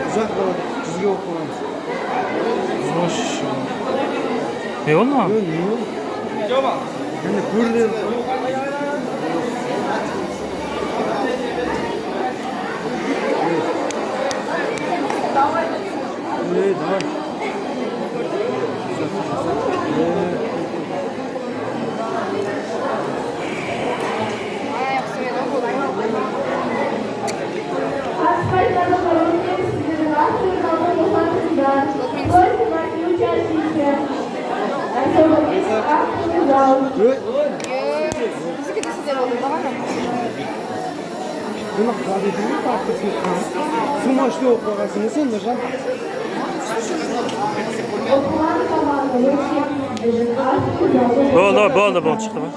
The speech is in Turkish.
Uzak var, çizgi okumamız. Hoş. Ne oldu mu? Yani kurdum. Evet, var. Buna kadedini tartışmış kan. Sumaşlı okuyasını sen de can. Oldu çıktı mı?